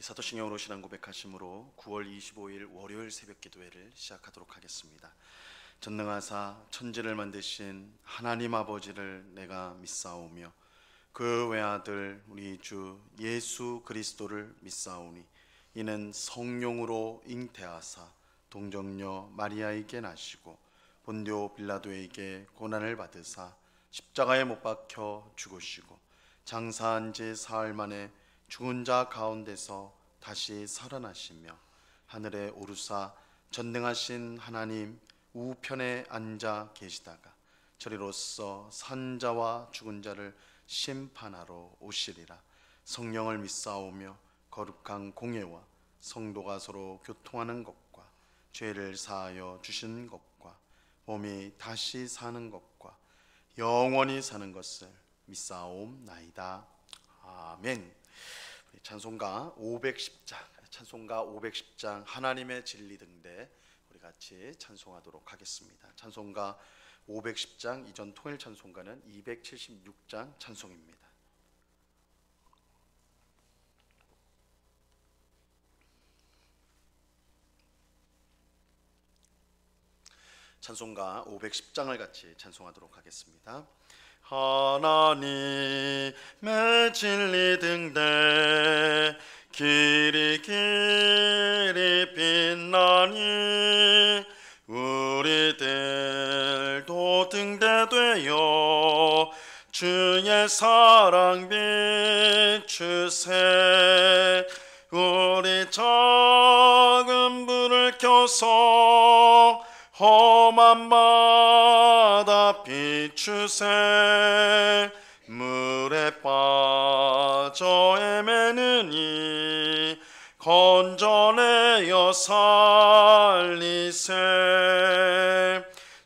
사도신경으로 신앙 고백하심으로 9월 25일 월요일 새벽 기도회를 시작하도록 하겠습니다. 전능하사 천지를 만드신 하나님 아버지를 내가 믿사오며 그 외아들 우리 주 예수 그리스도를 믿사오니 이는 성령으로 잉태하사 동정녀 마리아에게 나시고 본디오 빌라도에게 고난을 받으사 십자가에 못 박혀 죽으시고 장사한 지 사흘 만에 죽은 자 가운데서 다시 살아나시며 하늘에 오르사 전능하신 하나님 우편에 앉아 계시다가 저리로서 산 자와 죽은 자를 심판하러 오시리라. 성령을 믿사오며 거룩한 공예와 성도가 서로 교통하는 것과 죄를 사하여 주신 것과 몸이 다시 사는 것과 영원히 사는 것을 믿사옵나이다. 아멘. 찬송가 510장 하나님의 진리 등대 우리 같이 찬송하도록 하겠습니다. 찬송가 510장 이전 통일 찬송가는 276장 찬송입니다. 찬송가 510장을 같이 찬송하도록 하겠습니다. 하나님의 진리 등대 길이 빛나니 우리들도 등대되어 주의 사랑 비추세. 우리 작은 불을 켜서 험한 바다 비추세. 물에 빠져 헤매느니 건져내어 살리세.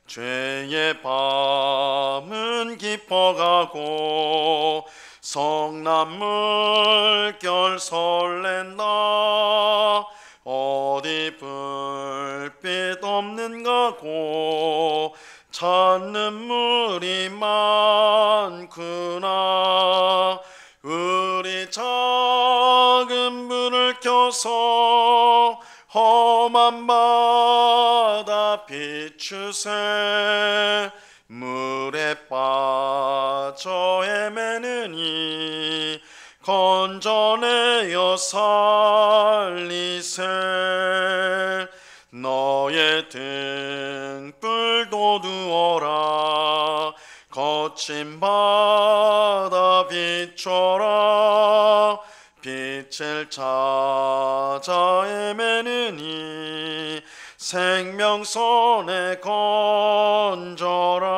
죄의 밤은 깊어가고 성난 물결 설렌다. 어디 불빛 없는가 고 찾는 물이 많구나. 우리 작은 불을 켜서 험한 바다 비추세. 물에 빠져 헤매느니 건져내어 살리세. 너의 등불도 두어라. 거친 바다 비춰라. 빛을 찾아 헤매느니 생명선에 건져라.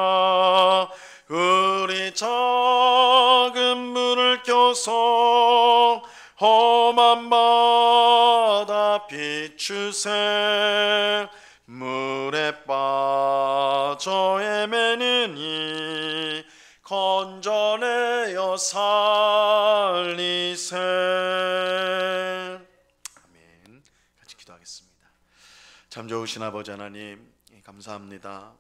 우리 작은 불을 켜서 험한 바다 비추세. 물에 빠져 헤매느니 건져내어 살리세. 아멘. 같이 기도하겠습니다. 참 좋으신 아버지 하나님 감사합니다.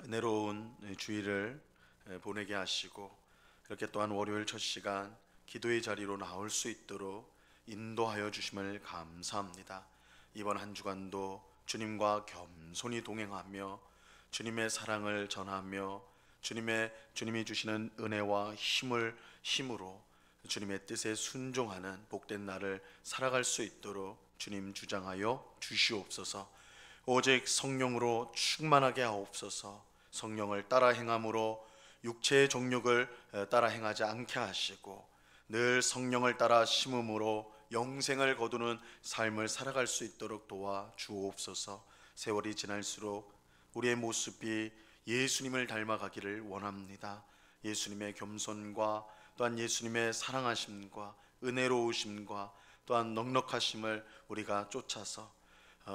은혜로운 주일을 보내게 하시고 이렇게 또한 월요일 첫 시간 기도의 자리로 나올 수 있도록 인도하여 주심을 감사합니다. 이번 한 주간도 주님과 겸손히 동행하며 주님의 사랑을 전하며 주님이 주시는 은혜와 힘으로 주님의 뜻에 순종하는 복된 날을 살아갈 수 있도록 주님 주장하여 주시옵소서. 오직 성령으로 충만하게 하옵소서. 성령을 따라 행함으로 육체의 정욕을 따라 행하지 않게 하시고 늘 성령을 따라 심음으로 영생을 거두는 삶을 살아갈 수 있도록 도와 주옵소서. 세월이 지날수록 우리의 모습이 예수님을 닮아가기를 원합니다. 예수님의 겸손과 또한 예수님의 사랑하심과 은혜로우심과 또한 넉넉하심을 우리가 쫓아서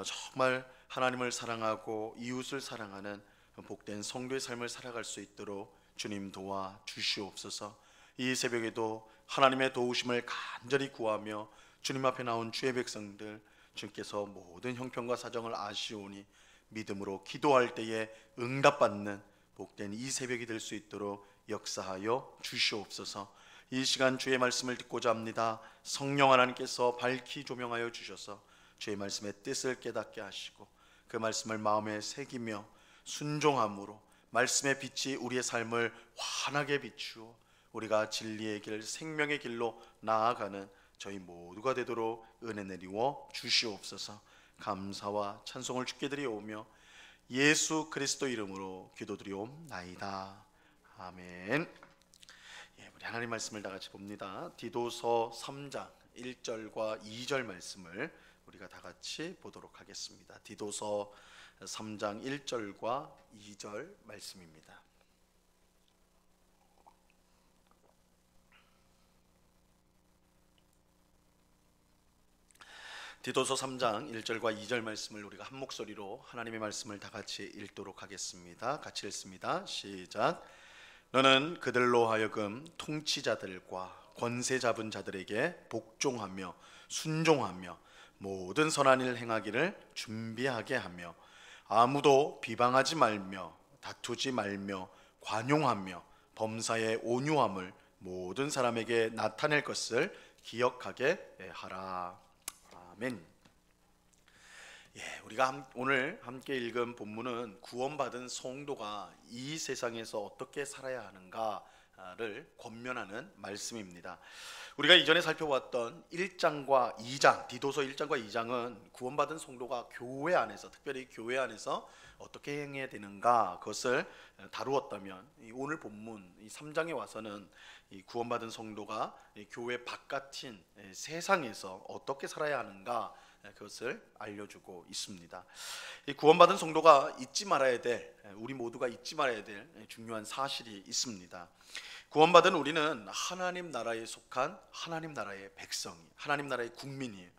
정말 하나님을 사랑하고 이웃을 사랑하는 복된 성도의 삶을 살아갈 수 있도록 주님 도와 주시옵소서. 이 새벽에도 하나님의 도우심을 간절히 구하며 주님 앞에 나온 주의 백성들, 주님께서 모든 형편과 사정을 아시오니 믿음으로 기도할 때에 응답받는 복된 이 새벽이 될 수 있도록 역사하여 주시옵소서. 이 시간 주의 말씀을 듣고자 합니다. 성령 하나님께서 밝히 조명하여 주셔서 주의 말씀의 뜻을 깨닫게 하시고 그 말씀을 마음에 새기며 순종함으로 말씀의 빛이 우리의 삶을 환하게 비추어 우리가 진리의 길, 생명의 길로 나아가는 저희 모두가 되도록 은혜 내리워 주시옵소서. 감사와 찬송을 주께 드리오며 예수 그리스도 이름으로 기도드리옵나이다. 아멘. 우리 하나님 말씀을 다 같이 봅니다. 디도서 3장 1절과 2절 말씀을 우리가 다 같이 보도록 하겠습니다. 디도서 3장 1절과 2절 말씀입니다. 디도서 3장 1절과 2절 말씀을 우리가 한 목소리로 하나님의 말씀을 다 같이 읽도록 하겠습니다. 같이 읽습니다. 시작. 너는 그들로 하여금 통치자들과 권세 잡은 자들에게 복종하며 순종하며 모든 선한 일 행하기를 준비하게 하며 아무도 비방하지 말며 다투지 말며 관용하며 범사의 온유함을 모든 사람에게 나타낼 것을 기억하게 하라. 아멘. 우리가 오늘 함께 읽은 본문은 구원받은 성도가 이 세상에서 어떻게 살아야 하는가를 권면하는 말씀입니다. 우리가 이전에 살펴봤던 1장과 2장, 디도서 1장과 2장은 구원받은 성도가 교회 안에서, 특별히 교회 안에서 어떻게 행해야 되는가 그것을 다루었다면, 오늘 본문 이 3장에 와서는 이 구원받은 성도가 교회 바깥인 세상에서 어떻게 살아야 하는가 그것을 알려주고 있습니다. 이 구원받은 성도가 잊지 말아야 될, 우리 모두가 잊지 말아야 될 중요한 사실이 있습니다. 구원받은 우리는 하나님 나라에 속한 하나님 나라의 백성, 하나님 나라의 국민이에요.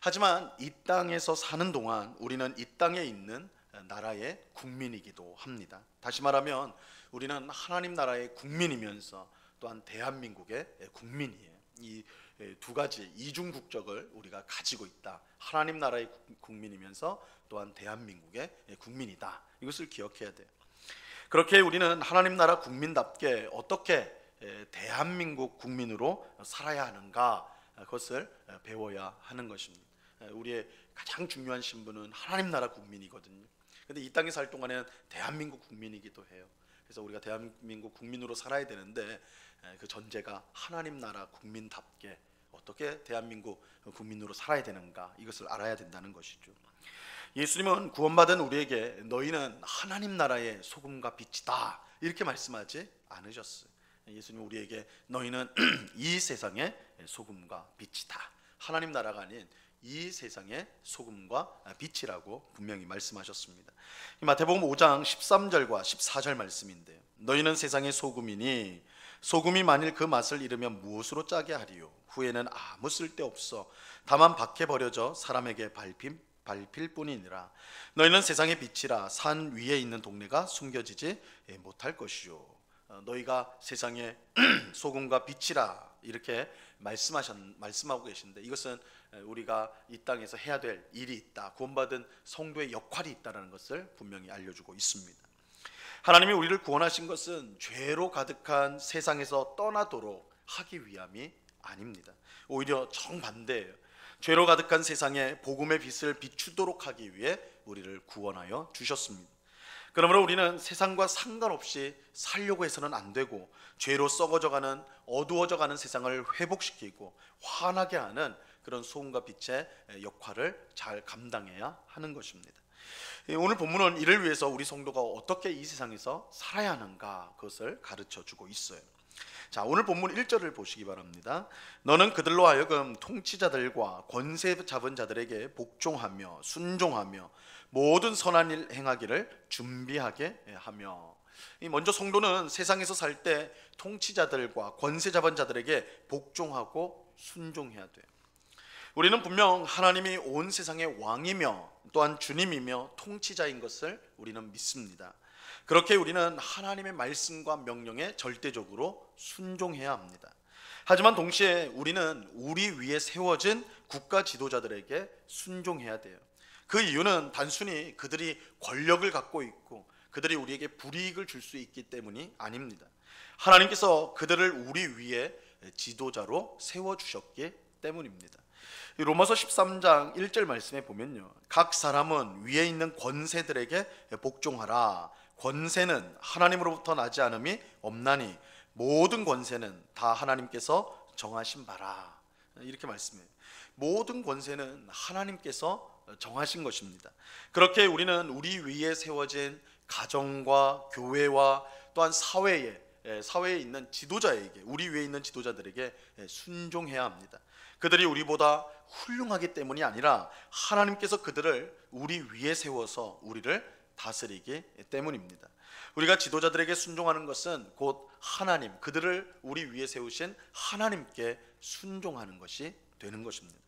하지만 이 땅에서 사는 동안 우리는 이 땅에 있는 나라의 국민이기도 합니다. 다시 말하면 우리는 하나님 나라의 국민이면서 또한 대한민국의 국민이에요. 이 두 가지 이중 국적을 우리가 가지고 있다. 하나님 나라의 국민이면서 또한 대한민국의 국민이다. 이것을 기억해야 돼요. 그렇게 우리는 하나님 나라 국민답게 어떻게 대한민국 국민으로 살아야 하는가 그것을 배워야 하는 것입니다. 우리의 가장 중요한 신분은 하나님 나라 국민이거든요. 근데 이 땅에 살 동안에는 대한민국 국민이기도 해요. 그래서 우리가 대한민국 국민으로 살아야 되는데 그 전제가 하나님 나라 국민답게 어떻게 대한민국 국민으로 살아야 되는가 이것을 알아야 된다는 것이죠. 예수님은 구원받은 우리에게 너희는 하나님 나라의 소금과 빛이다 이렇게 말씀하지 않으셨어요. 예수님 우리에게 너희는 이 세상의 소금과 빛이다. 하나님 나라가 아닌 이 세상의 소금과 빛이라고 분명히 말씀하셨습니다. 마태복음 5장 13절과 14절 말씀인데요. 너희는 세상의 소금이니 소금이 만일 그 맛을 잃으면 무엇으로 짜게 하리요? 후에는 아무 쓸데없어 다만 밖에 버려져 사람에게 밟힐 뿐이니라. 너희는 세상의 빛이라. 산 위에 있는 동네가 숨겨지지 못할 것이요. 너희가 세상의 소금과 빛이라 이렇게 말씀하고 계신데, 이것은 우리가 이 땅에서 해야 될 일이 있다, 구원받은 성도의 역할이 있다는 것을 분명히 알려주고 있습니다. 하나님이 우리를 구원하신 것은 죄로 가득한 세상에서 떠나도록 하기 위함이 아닙니다. 오히려 정반대예요. 죄로 가득한 세상에 복음의 빛을 비추도록 하기 위해 우리를 구원하여 주셨습니다. 그러므로 우리는 세상과 상관없이 살려고 해서는 안 되고, 죄로 썩어져가는, 어두워져가는 세상을 회복시키고 환하게 하는 그런 소금과 빛의 역할을 잘 감당해야 하는 것입니다. 오늘 본문은 이를 위해서 우리 성도가 어떻게 이 세상에서 살아야 하는가 그것을 가르쳐 주고 있어요. 자, 오늘 본문 1절을 보시기 바랍니다. 너는 그들로 하여금 통치자들과 권세 잡은 자들에게 복종하며 순종하며 모든 선한 일 행하기를 준비하게 하며. 먼저 성도는 세상에서 살 때 통치자들과 권세 잡은 자들에게 복종하고 순종해야 돼요. 우리는 분명 하나님이 온 세상의 왕이며 또한 주님이며 통치자인 것을 우리는 믿습니다. 그렇게 우리는 하나님의 말씀과 명령에 절대적으로 순종해야 합니다. 하지만 동시에 우리는 우리 위에 세워진 국가 지도자들에게 순종해야 돼요. 그 이유는 단순히 그들이 권력을 갖고 있고 그들이 우리에게 불이익을 줄 수 있기 때문이 아닙니다. 하나님께서 그들을 우리 위에 지도자로 세워주셨기 때문입니다. 로마서 13장 1절 말씀에 보면요, 각 사람은 위에 있는 권세들에게 복종하라. 권세는 하나님으로부터 나지 않음이 없나니 모든 권세는 다 하나님께서 정하신 바라. 이렇게 말씀해요. 모든 권세는 하나님께서 정하신 것입니다. 그렇게 우리는 우리 위에 세워진 가정과 교회와 또한 사회에 있는 지도자에게, 우리 위에 있는 지도자들에게 순종해야 합니다. 그들이 우리보다 훌륭하기 때문이 아니라 하나님께서 그들을 우리 위에 세워서 우리를 다스리기 때문입니다. 우리가 지도자들에게 순종하는 것은 곧 하나님, 그들을 우리 위에 세우신 하나님께 순종하는 것이 되는 것입니다.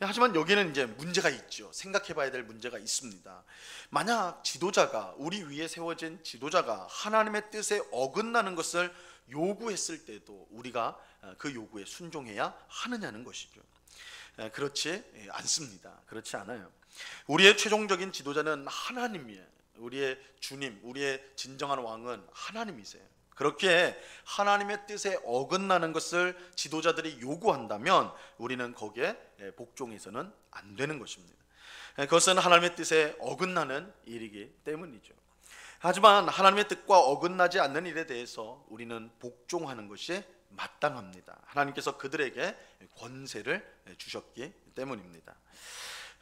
하지만 여기는 이제 문제가 있죠. 생각해 봐야 될 문제가 있습니다. 만약 지도자가, 우리 위에 세워진 지도자가 하나님의 뜻에 어긋나는 것을 요구했을 때도 우리가 그 요구에 순종해야 하느냐는 것이죠. 그렇지 않습니다. 그렇지 않아요. 우리의 최종적인 지도자는 하나님이에요. 우리의 주님, 우리의 진정한 왕은 하나님이세요. 그렇게 하나님의 뜻에 어긋나는 것을 지도자들이 요구한다면 우리는 거기에 복종해서는 안 되는 것입니다. 그것은 하나님의 뜻에 어긋나는 일이기 때문이죠. 하지만 하나님의 뜻과 어긋나지 않는 일에 대해서 우리는 복종하는 것이 마땅합니다. 하나님께서 그들에게 권세를 주셨기 때문입니다.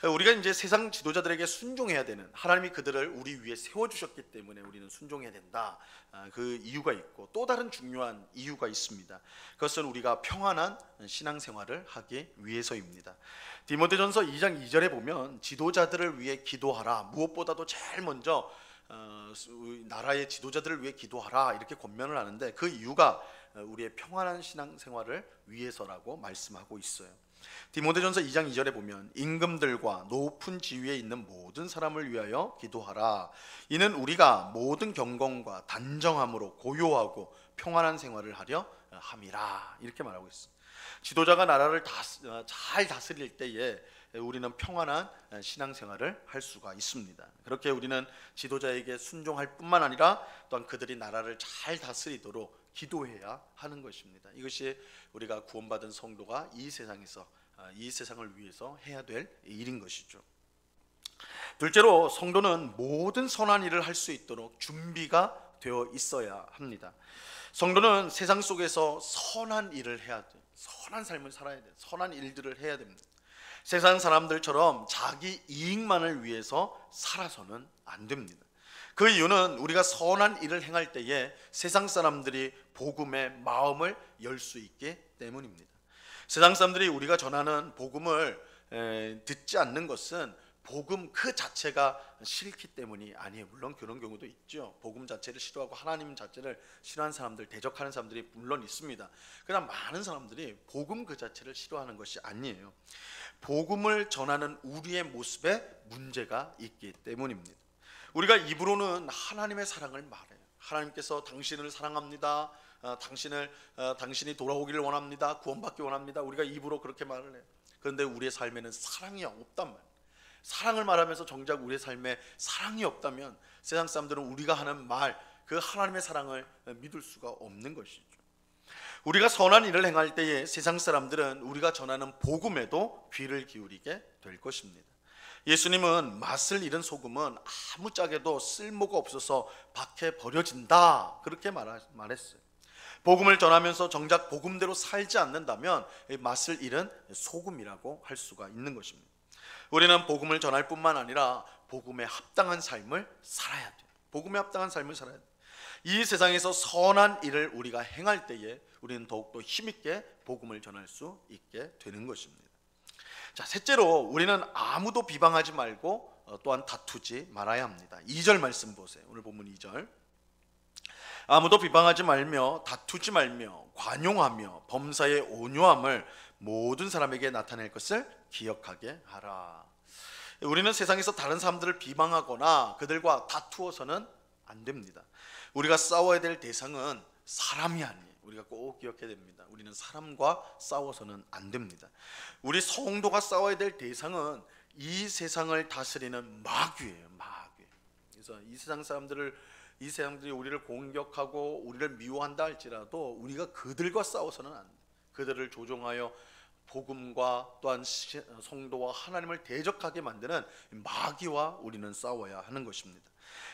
우리가 이제 세상 지도자들에게 순종해야 되는, 하나님이 그들을 우리 위에 세워주셨기 때문에 우리는 순종해야 된다, 그 이유가 있고, 또 다른 중요한 이유가 있습니다. 그것은 우리가 평안한 신앙생활을 하기 위해서입니다. 디모데전서 2장 2절에 보면 지도자들을 위해 기도하라, 무엇보다도 제일 먼저 나라의 지도자들을 위해 기도하라, 이렇게 권면을 하는데 그 이유가 우리의 평안한 신앙생활을 위해서라고 말씀하고 있어요. 디모데전서 2장 2절에 보면 임금들과 높은 지위에 있는 모든 사람을 위하여 기도하라. 이는 우리가 모든 경건과 단정함으로 고요하고 평안한 생활을 하려 함이라. 이렇게 말하고 있습니다. 지도자가 나라를 잘 다스릴 때에 우리는 평안한 신앙생활을 할 수가 있습니다. 그렇게 우리는 지도자에게 순종할 뿐만 아니라 또한 그들이 나라를 잘 다스리도록 기도해야 하는 것입니다. 이것이 우리가 구원받은 성도가 이 세상을 위해서 해야 될 일인 것이죠. 둘째로, 성도는 모든 선한 일을 할 수 있도록 준비가 되어 있어야 합니다. 성도는 세상 속에서 선한 일을 해야 돼요. 선한 삶을 살아야 돼요. 선한 일들을 해야 됩니다. 세상 사람들처럼 자기 이익만을 위해서 살아서는 안 됩니다. 그 이유는 우리가 선한 일을 행할 때에 세상 사람들이 복음의 마음을 열 수 있기 때문입니다. 세상 사람들이 우리가 전하는 복음을 듣지 않는 것은 복음 그 자체가 싫기 때문이 아니에요. 물론 그런 경우도 있죠. 복음 자체를 싫어하고 하나님 자체를 싫어하는 사람들, 대적하는 사람들이 물론 있습니다. 그러나 많은 사람들이 복음 그 자체를 싫어하는 것이 아니에요. 복음을 전하는 우리의 모습에 문제가 있기 때문입니다. 우리가 입으로는 하나님의 사랑을 말해요. 하나님께서 당신을 사랑합니다. 당신이 돌아오기를 원합니다. 구원받기 원합니다. 우리가 입으로 그렇게 말을 해요. 그런데 우리의 삶에는 사랑이 없단 말이에요. 사랑을 말하면서 정작 우리의 삶에 사랑이 없다면 세상 사람들은 우리가 하는 말, 그 하나님의 사랑을 믿을 수가 없는 것이죠. 우리가 선한 일을 행할 때에 세상 사람들은 우리가 전하는 복음에도 귀를 기울이게 될 것입니다. 예수님은 맛을 잃은 소금은 아무짝에도 쓸모가 없어서 밖에 버려진다, 그렇게 말했어요. 복음을 전하면서 정작 복음대로 살지 않는다면 맛을 잃은 소금이라고 할 수가 있는 것입니다. 우리는 복음을 전할 뿐만 아니라 복음에 합당한 삶을 살아야 돼요. 복음에 합당한 삶을 살아야 돼요. 이 세상에서 선한 일을 우리가 행할 때에 우리는 더욱더 힘있게 복음을 전할 수 있게 되는 것입니다. 자, 셋째로, 우리는 아무도 비방하지 말고 또한 다투지 말아야 합니다. 2절 말씀 보세요. 오늘 본문 2절. 아무도 비방하지 말며 다투지 말며 관용하며 범사의 온유함을 모든 사람에게 나타낼 것을 기억하게 하라. 우리는 세상에서 다른 사람들을 비방하거나 그들과 다투어서는 안 됩니다. 우리가 싸워야 될 대상은 사람이 아니에요. 우리가 꼭 기억해야 됩니다. 우리는 사람과 싸워서는 안 됩니다. 우리 성도가 싸워야 될 대상은 이 세상을 다스리는 마귀예요. 마귀. 그래서 이 세상 사람들을 이 세상들이 우리를 공격하고 우리를 미워한다 할지라도 우리가 그들과 싸워서는 안 돼. 그들을 조종하여 복음과 또한 성도와 하나님을 대적하게 만드는 마귀와 우리는 싸워야 하는 것입니다.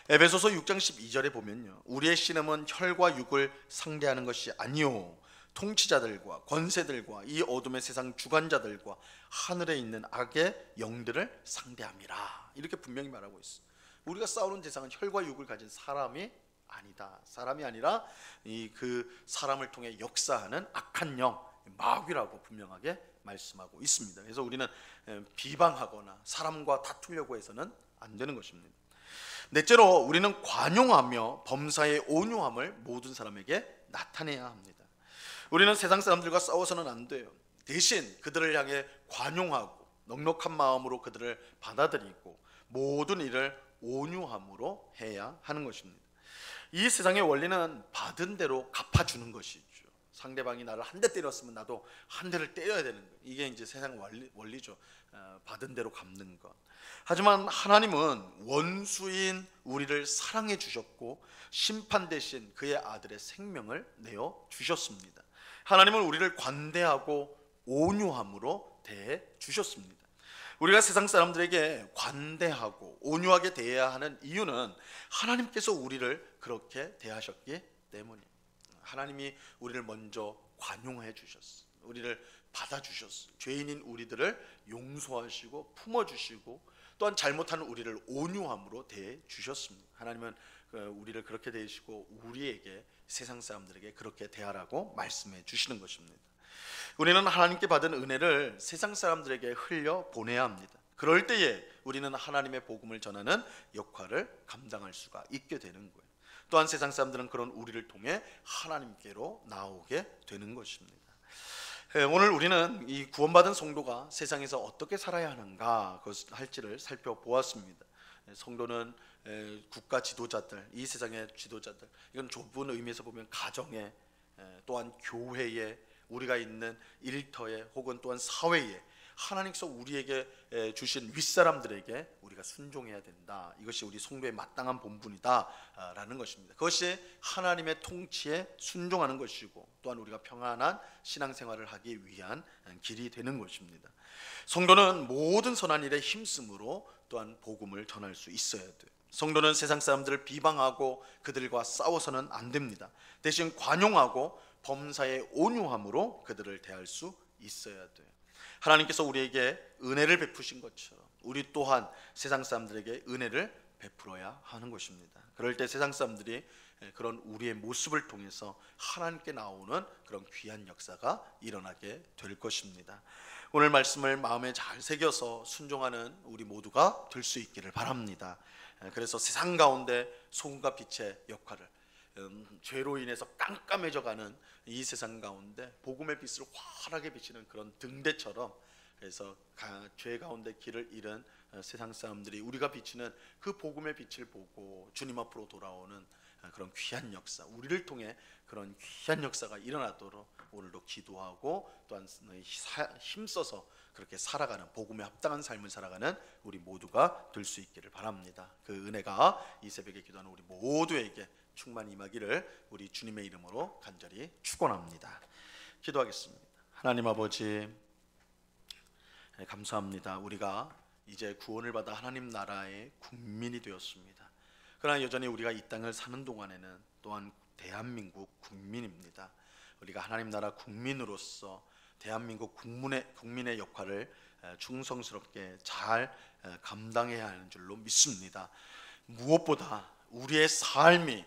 에베소서 6장 12절에 보면요, 우리의 씨름은 혈과 육을 상대하는 것이 아니요 통치자들과 권세들과 이 어둠의 세상 주관자들과 하늘에 있는 악의 영들을 상대함이라, 이렇게 분명히 말하고 있어요. 우리가 싸우는 대상은 혈과 육을 가진 사람이 아니다. 사람이 아니라 그 사람을 통해 역사하는 악한 영, 마귀라고 분명하게 말씀하고 있습니다. 그래서 우리는 비방하거나 사람과 다투려고 해서는 안 되는 것입니다. 넷째로, 우리는 관용하며 범사의 온유함을 모든 사람에게 나타내야 합니다. 우리는 세상 사람들과 싸워서는 안 돼요. 대신 그들을 향해 관용하고 넉넉한 마음으로 그들을 받아들이고 모든 일을 온유함으로 해야 하는 것입니다. 이 세상의 원리는 받은 대로 갚아주는 것이죠. 상대방이 나를 한 대 때렸으면 나도 한 대를 때려야 되는 거예요. 이게 이제 세상 원리죠. 받은 대로 갚는 것. 하지만 하나님은 원수인 우리를 사랑해 주셨고 심판 대신 그의 아들의 생명을 내어 주셨습니다. 하나님은 우리를 관대하고 온유함으로 대해 주셨습니다. 우리가 세상 사람들에게 관대하고 온유하게 대해야 하는 이유는 하나님께서 우리를 그렇게 대하셨기 때문이에요. 하나님이 우리를 먼저 관용해 주셨어요. 우리를 받아주셨어요. 죄인인 우리들을 용서하시고 품어주시고 또한 잘못하는 우리를 온유함으로 대해 주셨습니다. 하나님은 우리를 그렇게 대하시고 우리에게, 세상 사람들에게 그렇게 대하라고 말씀해 주시는 것입니다. 우리는 하나님께 받은 은혜를 세상 사람들에게 흘려 보내야 합니다. 그럴 때에 우리는 하나님의 복음을 전하는 역할을 감당할 수가 있게 되는 거예요. 또한 세상 사람들은 그런 우리를 통해 하나님께로 나오게 되는 것입니다. 오늘 우리는 이 구원받은 성도가 세상에서 어떻게 살아야 하는가 할지를 살펴보았습니다. 성도는 국가 지도자들, 이 세상의 지도자들, 이건 좁은 의미에서 보면 가정에, 또한 교회에, 우리가 있는 일터에, 혹은 또한 사회에 하나님께서 우리에게 주신 윗사람들에게 우리가 순종해야 된다. 이것이 우리 성도의 마땅한 본분이다 라는 것입니다. 그것이 하나님의 통치에 순종하는 것이고 또한 우리가 평안한 신앙생활을 하기 위한 길이 되는 것입니다. 성도는 모든 선한 일에 힘쓰므로 또한 복음을 전할 수 있어야 돼요. 성도는 세상 사람들을 비방하고 그들과 싸워서는 안 됩니다. 대신 관용하고 범사의 온유함으로 그들을 대할 수 있어야 돼요. 하나님께서 우리에게 은혜를 베푸신 것처럼 우리 또한 세상 사람들에게 은혜를 베풀어야 하는 것입니다. 그럴 때 세상 사람들이 그런 우리의 모습을 통해서 하나님께 나오는 그런 귀한 역사가 일어나게 될 것입니다. 오늘 말씀을 마음에 잘 새겨서 순종하는 우리 모두가 될 수 있기를 바랍니다. 그래서 세상 가운데 소금과 빛의 역할을, 죄로 인해서 깜깜해져가는 이 세상 가운데 복음의 빛을 환하게 비치는 그런 등대처럼, 그래서 죄 가운데 길을 잃은 세상 사람들이 우리가 비치는 그 복음의 빛을 보고 주님 앞으로 돌아오는 그런 귀한 역사, 우리를 통해 그런 귀한 역사가 일어나도록 오늘도 기도하고 또한 힘써서 그렇게 살아가는, 복음에 합당한 삶을 살아가는 우리 모두가 될 수 있기를 바랍니다. 그 은혜가 이 새벽에 기도하는 우리 모두에게 충만히 임하기를 우리 주님의 이름으로 간절히 축원합니다. 기도하겠습니다. 하나님 아버지, 감사합니다. 우리가 이제 구원을 받아 하나님 나라의 국민이 되었습니다. 그러나 여전히 우리가 이 땅을 사는 동안에는 또한 대한민국 국민입니다. 우리가 하나님 나라 국민으로서 대한민국 국민의 역할을 충성스럽게 잘 감당해야 하는 줄로 믿습니다. 무엇보다 우리의 삶이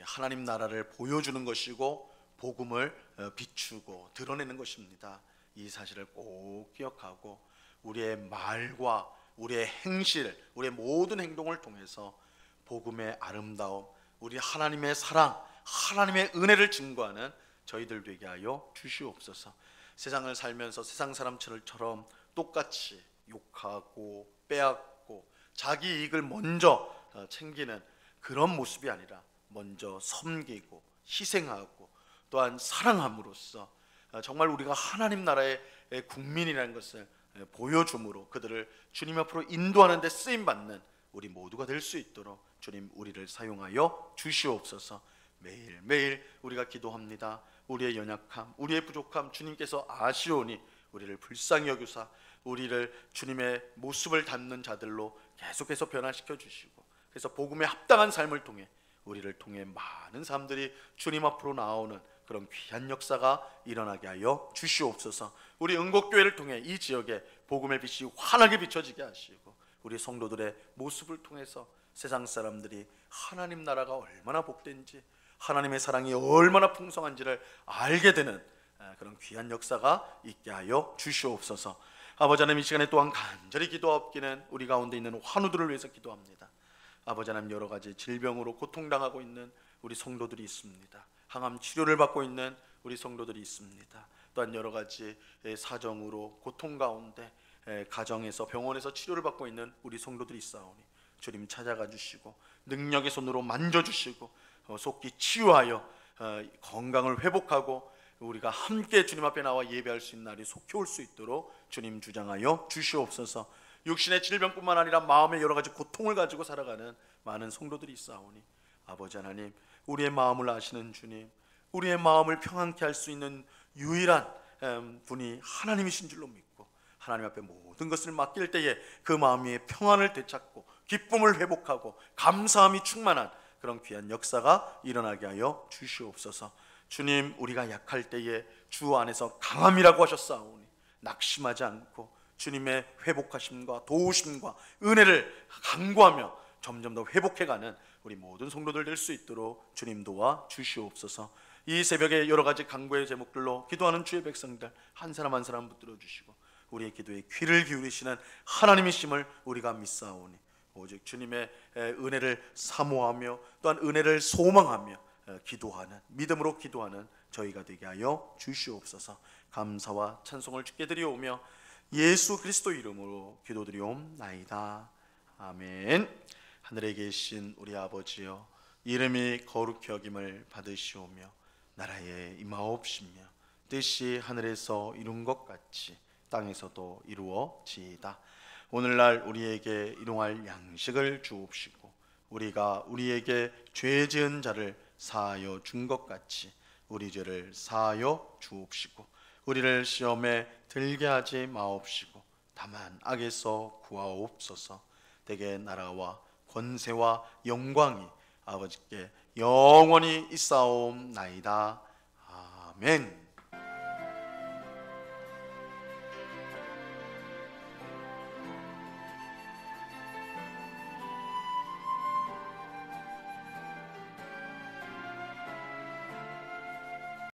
하나님 나라를 보여주는 것이고 복음을 비추고 드러내는 것입니다. 이 사실을 꼭 기억하고 우리의 말과 우리의 행실, 우리의 모든 행동을 통해서 복음의 아름다움, 우리 하나님의 사랑, 하나님의 은혜를 증거하는 저희들 되게 하여 주시옵소서. 세상을 살면서 세상 사람처럼 똑같이 욕하고 빼앗고 자기 이익을 먼저 챙기는 그런 모습이 아니라 먼저 섬기고 희생하고 또한 사랑함으로써 정말 우리가 하나님 나라의 국민이라는 것을 보여줌으로 그들을 주님 앞으로 인도하는 데 쓰임받는 우리 모두가 될 수 있도록 주님 우리를 사용하여 주시옵소서. 매일매일 우리가 기도합니다. 우리의 연약함, 우리의 부족함 주님께서 아시오니 우리를 불쌍히 여기사 우리를 주님의 모습을 닮는 자들로 계속해서 변화시켜 주시고, 그래서 복음에 합당한 삶을 통해 우리를 통해 많은 사람들이 주님 앞으로 나오는 그런 귀한 역사가 일어나게 하여 주시옵소서. 우리 응곡교회를 통해 이 지역에 복음의 빛이 환하게 비춰지게 하시고, 우리 성도들의 모습을 통해서 세상 사람들이 하나님 나라가 얼마나 복된지, 하나님의 사랑이 얼마나 풍성한지를 알게 되는 그런 귀한 역사가 있게 하여 주시옵소서. 아버지 하나님, 이 시간에 또한 간절히 기도하옵기는 우리 가운데 있는 환우들을 위해서 기도합니다. 아버지 하나님, 여러 가지 질병으로 고통당하고 있는 우리 성도들이 있습니다. 항암 치료를 받고 있는 우리 성도들이 있습니다. 또한 여러 가지 사정으로 고통 가운데 가정에서 병원에서 치료를 받고 있는 우리 성도들이 있사오니 주님 찾아가 주시고 능력의 손으로 만져주시고 속히 치유하여 건강을 회복하고 우리가 함께 주님 앞에 나와 예배할 수 있는 날이 속히 올 수 있도록 주님 주장하여 주시옵소서. 육신의 질병뿐만 아니라 마음의 여러 가지 고통을 가지고 살아가는 많은 성도들이 있사오니 아버지 하나님, 우리의 마음을 아시는 주님, 우리의 마음을 평안케 할 수 있는 유일한 분이 하나님이신 줄로 믿고 하나님 앞에 모든 것을 맡길 때에 그 마음 위에 평안을 되찾고 기쁨을 회복하고 감사함이 충만한 그런 귀한 역사가 일어나게 하여 주시옵소서. 주님, 우리가 약할 때에 주 안에서 강함이라고 하셨사오니 낙심하지 않고 주님의 회복하심과 도우심과 은혜를 간구하며 점점 더 회복해가는 우리 모든 성도들 될 수 있도록 주님 도와 주시옵소서. 이 새벽에 여러 가지 간구의 제목들로 기도하는 주의 백성들 한 사람 한 사람 붙들어 주시고 우리의 기도에 귀를 기울이시는 하나님이심을 우리가 믿사오니 오직 주님의 은혜를 사모하며 또한 은혜를 소망하며 기도하는, 믿음으로 기도하는 저희가 되게 하여 주시옵소서. 감사와 찬송을 주께 드리오며 예수 그리스도 이름으로 기도드리옵나이다. 아멘. 하늘에 계신 우리 아버지여, 이름이 거룩히 여김을 받으시오며 나라에 임하옵시며 뜻이 하늘에서 이룬 것 같이 땅에서도 이루어지이다. 오늘날 우리에게 일용할 양식을 주옵시고 우리가 우리에게 죄 지은 자를 사하여 준 것 같이 우리 죄를 사하여 주옵시고 우리를 시험에 들게 하지 마옵시고 다만 악에서 구하옵소서. 대개 나라와 권세와 영광이 아버지께 영원히 있사옵나이다. 아멘.